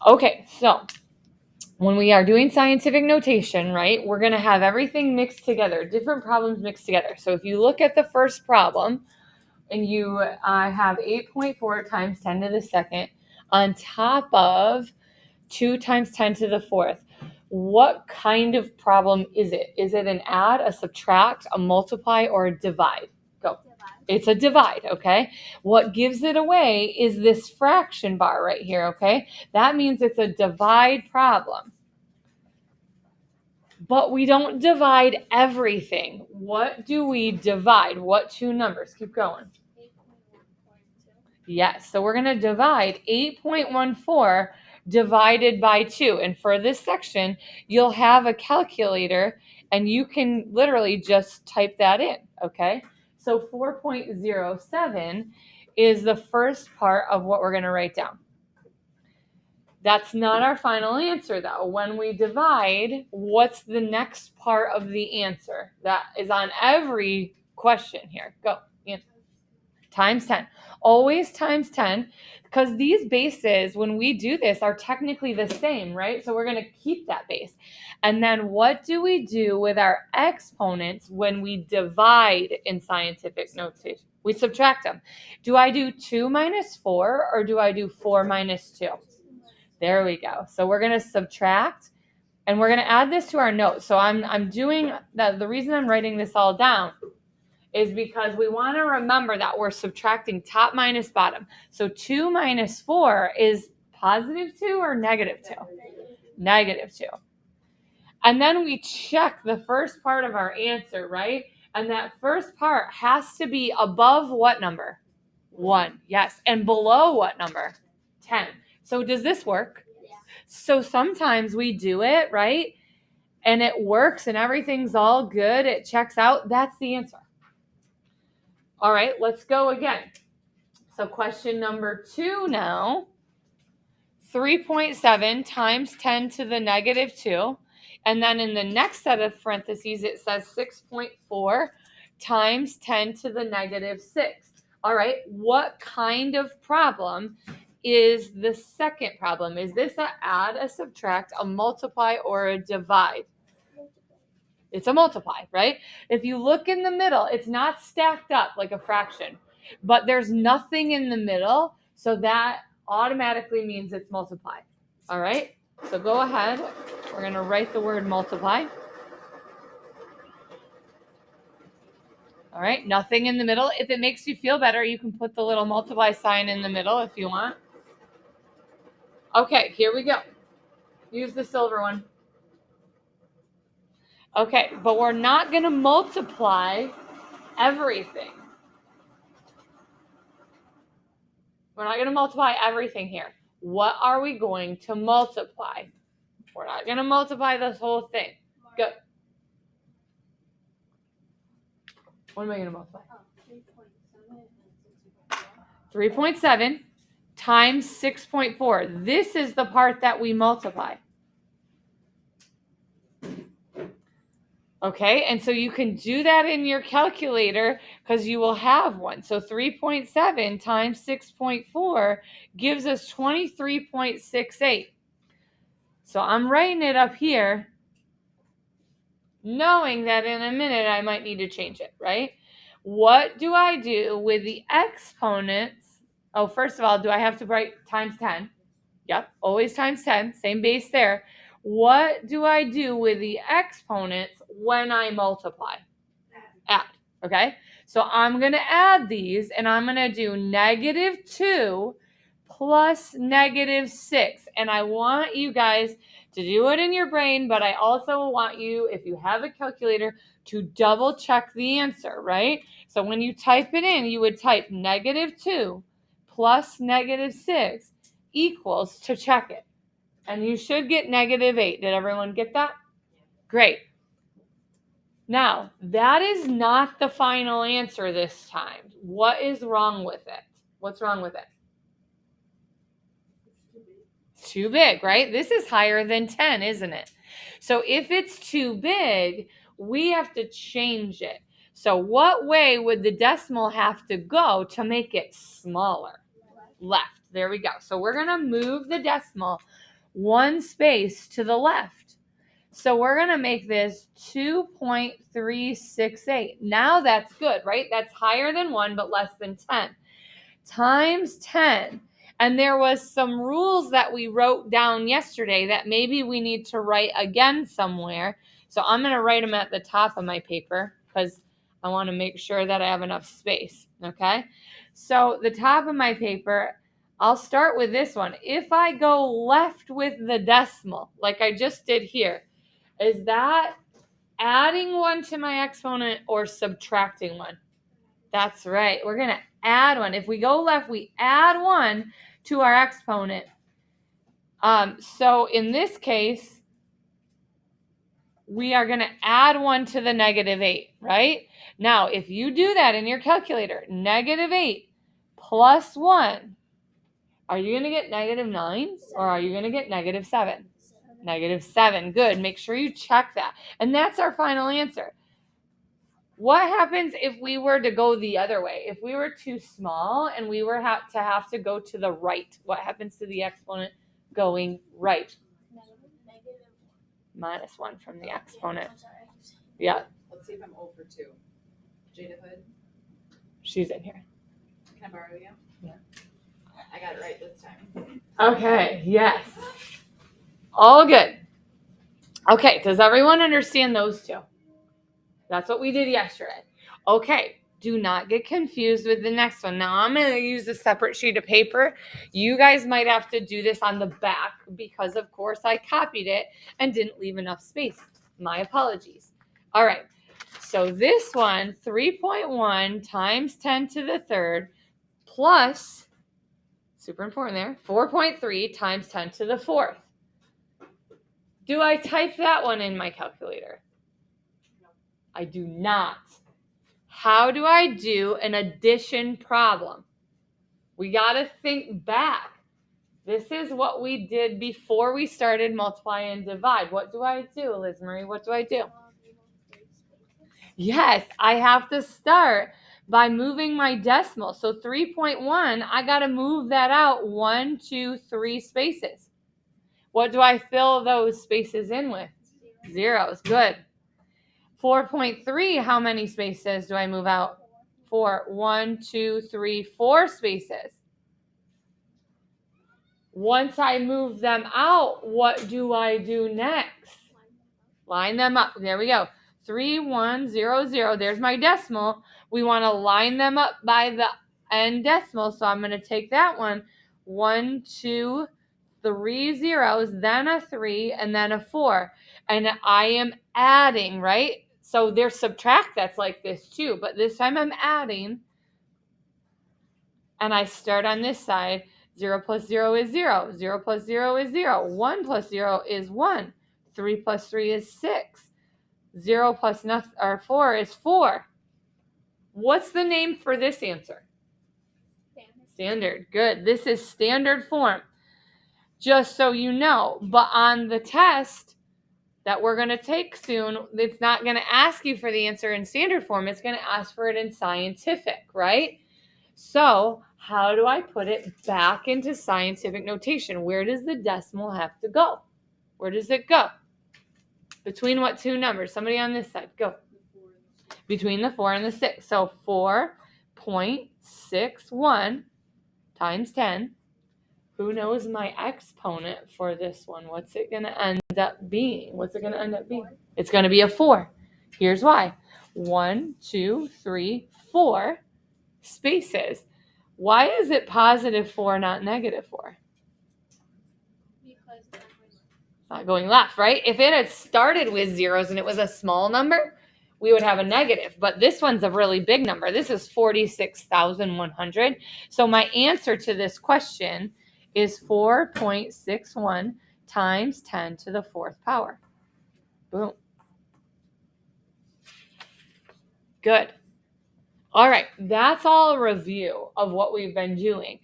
Okay, so when we are doing scientific notation, right, we're going to have everything mixed together, different problems mixed together. So if you look at the first problem and you have 8.4 times 10 to the second on top of 2 times 10 to the fourth, what kind of problem is it? Is it an add, a subtract, a multiply, or a divide? Go. It's a divide, okay? What gives it away is this fraction bar right here, okay? That means it's a divide problem. But we don't divide everything. What do we divide? What two numbers? Keep going. Yes, so we're going to divide 8.14 divided by 2. And for this section, you'll have a calculator and you can literally just type that in, okay? So 4.07 is the first part of what we're going to write down. That's not our final answer, though. When we divide, what's the next part of the answer? That is on every question here. Go. Answer. Times 10. Always times 10, because these bases, when we do this, are technically the same, right? So we're going to keep that base. And then what do we do with our exponents when we divide in scientific notation? We subtract them. Do I do 2 minus 4 or do I do 4 minus 2? There we go. So we're going to subtract and we're going to add this to our notes. So I'm doing that. The reason I'm writing this all down is because we want to remember that we're subtracting top minus bottom. So 2 minus 4 is positive 2 or negative 2? Negative 2. And then we check the first part of our answer, right? And that first part has to be above what number? 1. Yes. And below what number? 10. So does this work? Yeah. So sometimes we do it, right? And it works and everything's all good. It checks out. That's the answer. All right, let's go again. So question number 2 now. 3.7 times 10 to the negative 2. And then in the next set of parentheses, it says 6.4 times 10 to the negative 6. All right, what kind of problem is the second problem? Is this an add, a subtract, a multiply, or a divide? It's a multiply, right? If you look in the middle, it's not stacked up like a fraction, but there's nothing in the middle, so that automatically means it's multiply. All right, so go ahead. We're going to write the word multiply. All right, nothing in the middle. If it makes you feel better, you can put the little multiply sign in the middle if you want. Okay, here we go. Use the silver one. Okay, but we're not going to multiply everything. We're not going to multiply everything here. What are we going to multiply? We're not going to multiply this whole thing. Go. What am I going to multiply? 3.7 times 6.4. This is the part that we multiply. Okay, and so you can do that in your calculator because you will have one. So 3.7 times 6.4 gives us 23.68. So I'm writing it up here, knowing that in a minute I might need to change it, right? What do I do with the exponents? Oh, first of all, do I have to write times 10? Yep, always times 10, same base there. What do I do with the exponents when I multiply? Add, okay? So I'm going to add these, and I'm going to do negative 2 plus negative 6. And I want you guys to do it in your brain, but I also want you, if you have a calculator, to double check the answer, right? So when you type it in, you would type negative 2 plus negative 6 equals to check it. And you should get negative 8. Did everyone get that? Great. Now, that is not the final answer this time. What is wrong with it? What's wrong with it? It's too big, right? This is higher than 10, isn't it? So if it's too big, we have to change it. So what way would the decimal have to go to make it smaller? Left. There we go. So we're going to move the decimal one space to the left. So we're going to make this 2.368. Now that's good, right? That's higher than 1, but less than 10. Times 10. And there was some rules that we wrote down yesterday that maybe we need to write again somewhere. So I'm going to write them at the top of my paper because I want to make sure that I have enough space. Okay. So the top of my paper, I'll start with this one. If I go left with the decimal, like I just did here, is that adding 1 to my exponent or subtracting 1? That's right. We're going to add 1. If we go left, we add 1 to our exponent. So in this case, we are going to add 1 to the -8, right? Now, if you do that in your calculator, -8 plus 1, are you going to get -9 or are you going to get -7? -7. Good. Make sure you check that. And that's our final answer. What happens if we were to go the other way? If we were too small and we were have to go to the right, what happens to the exponent going right? -1 from the exponent. Yeah. Let's see if I'm over 2. Jada Hood. She's in here. Can I borrow you? Yeah. I got it right this time. Okay. Yes. All good. Okay. Does everyone understand those two? That's what we did yesterday. Okay. Do not get confused with the next one. Now I'm going to use a separate sheet of paper. You guys might have to do this on the back because, of course, I copied it and didn't leave enough space. My apologies. All right. So this one, 3.1 times 10 to the third plus, super important there, 4.3 times 10 to the fourth. Do I type that one in my calculator? No. I do not. How do I do an addition problem? We got to think back. This is what we did before we started multiply and divide. What do I do, Liz Marie? What do I do? Yes, I have to start by moving my decimal. So 3.1, I got to move that out 1, 2, 3 spaces. What do I fill those spaces in with? Zeros. Good. 4.3, how many spaces do I move out? 4. 1, 2, 3, 4 spaces. Once I move them out, what do I do next? Line them up. There we go. 3, 1, 0, 0. There's my decimal. We want to line them up by the end decimal. So I'm going to take that one. 1, 2, 3 zeros, then a 3, and then a 4. And I am adding, right? So there's subtract that's like this too. But this time I'm adding. And I start on this side. 0 plus 0 is 0. 0 plus 0 is 0. 1 plus 0 is 1. 3 plus 3 is 6. 0 plus 4 is 4. What's the name for this answer? Standard. Good. This is standard form. Just so you know. But on the test that we're going to take soon, it's not going to ask you for the answer in standard form. It's going to ask for it in scientific, right? So how do I put it back into scientific notation? Where does the decimal have to go? Where does it go? Between what two numbers? Somebody on this side. Go. Between the 4 and the 6. So 4.61 times 10. Who knows my exponent for this one? What's it going to end up being? What's it going to end up being? It's going to be a 4. Here's why. 1, 2, 3, 4 spaces. Why is it positive 4, not negative 4? Because it's not going left, right? If it had started with zeros and it was a small number, we would have a negative. But this one's a really big number. This is 46,100. So my answer to this question is 4.61 times 10 to the fourth power. Boom. Good. All right, that's all a review of what we've been doing.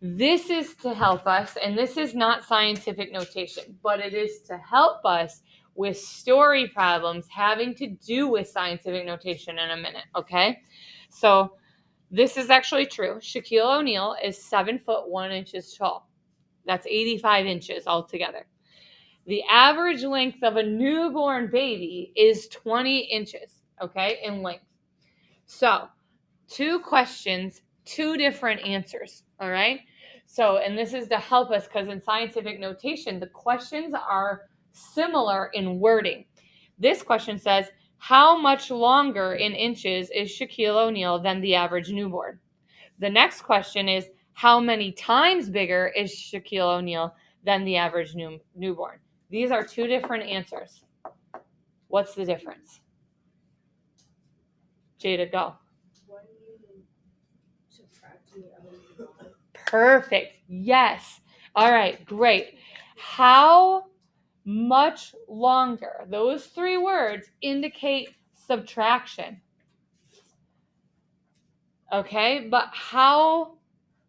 This is to help us, and this is not scientific notation, but it is to help us with story problems having to do with scientific notation in a minute, okay? So this is actually true. Shaquille O'Neal is 7 foot 1 inches tall. That's 85 inches altogether. The average length of a newborn baby is 20 inches, okay, in length. So, 2 questions, 2 different answers, all right? So, and this is to help us because in scientific notation, the questions are similar in wording. This question says, how much longer in inches is Shaquille O'Neal than the average newborn? The next question is, how many times bigger is Shaquille O'Neal than the average newborn? These are 2 different answers. What's the difference? Jada, go. Perfect. Yes. All right, great. How much longer? Those 3 words indicate subtraction. Okay, but how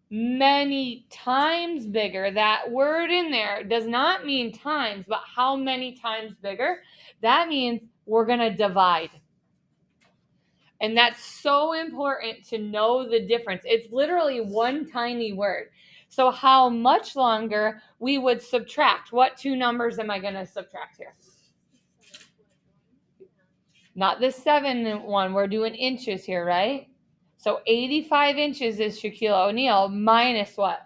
many times bigger? That word in there does not mean times, but how many times bigger? That means we're going to divide. And that's so important to know the difference. It's literally one tiny word. So how much longer we would subtract? What 2 numbers am I going to subtract here? Not the 7 one. We're doing inches here, right? So 85 inches is Shaquille O'Neal minus what?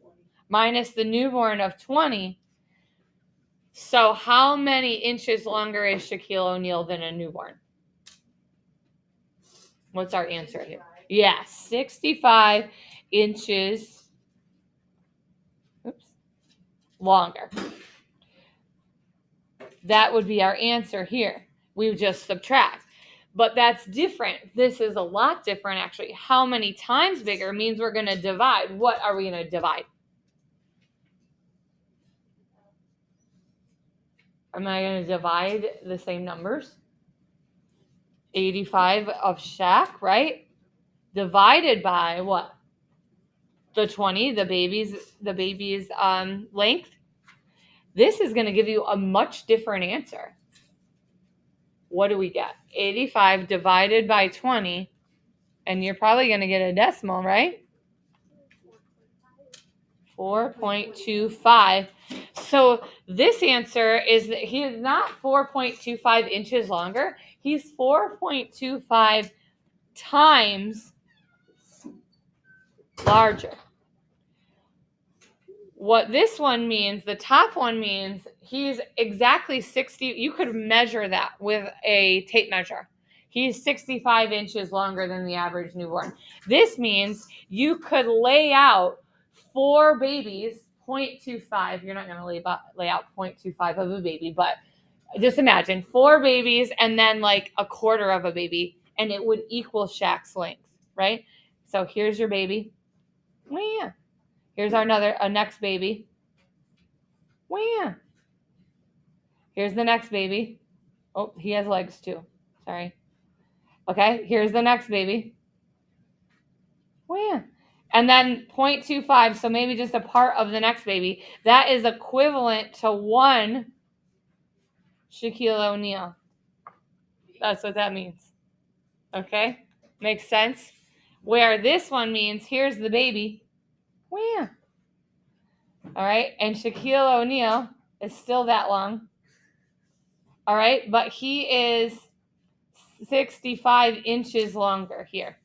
20. Minus the newborn of 20. So how many inches longer is Shaquille O'Neal than a newborn? What's our answer here? Yeah, 65 inches longer. That would be our answer here. We would just subtract. But that's different. This is a lot different, actually. How many times bigger means we're going to divide. What are we going to divide? Am I going to divide the same numbers? 85 of Shaq, right? Divided by what? The 20, the baby's length. This is going to give you a much different answer. What do we get? 85 divided by 20, and you're probably going to get a decimal, right? 4.25. So this answer is that he is not 4.25 inches longer. He's 4.25 times larger. What this one means, the top one means he's exactly 60. You could measure that with a tape measure. He's 65 inches longer than the average newborn. This means you could lay out 4 babies, 0.25. You're not going to lay out 0.25 of a baby, but just imagine 4 babies and then like a quarter of a baby, and it would equal Shaq's length, right? So here's your baby. Oh, yeah. Here's a next baby. Wham! Here's the next baby. Oh, he has legs too. Sorry. Okay, here's the next baby. Wham! And then 0.25, so maybe just a part of the next baby. That is equivalent to 1 Shaquille O'Neal. That's what that means. Okay? Makes sense? Where this one means, here's the baby. Wham! All right, and Shaquille O'Neal is still that long. All right, but he is 65 inches longer here,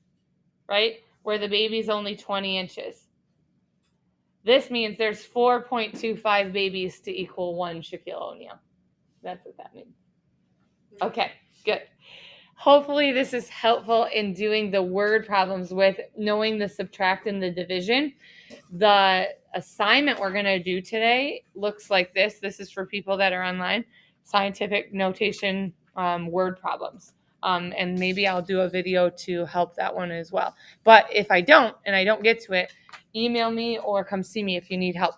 right? Where the baby's only 20 inches. This means there's 4.25 babies to equal 1 Shaquille O'Neal. That's what that means. Okay, good. Hopefully this is helpful in doing the word problems with knowing the subtract and the division. The assignment we're going to do today looks like this. This is for people that are online. Scientific notation word problems. And maybe I'll do a video to help that one as well. But if I don't, and I don't get to it, email me or come see me if you need help.